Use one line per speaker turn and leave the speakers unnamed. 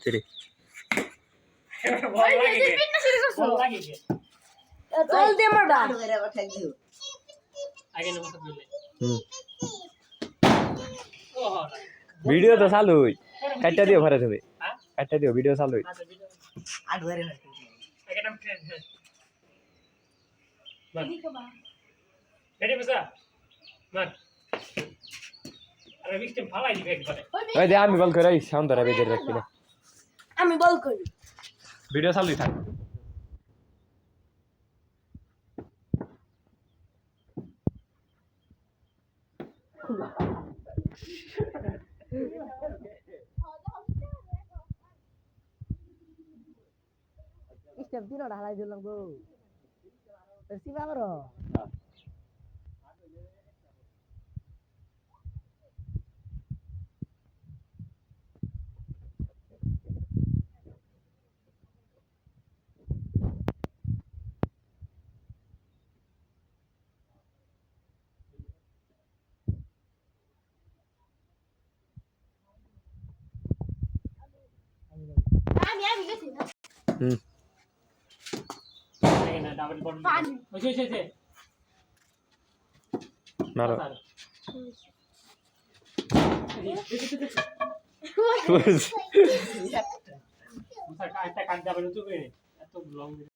Sini. Video तो चालू है काटता दियो भरे तुम्हें काटता दियो video चालू है ওই দে আমি বল করি সাউন্ড ধরা বেজে রাখবি না
আমি বল করি
ভিডিও চালুই থাক
স্টেপ দিন ঢালাই দিলাম গো সিবা করো আমি গেছি না
মারো
কাটতে কাটতে আবার তো করে এত লং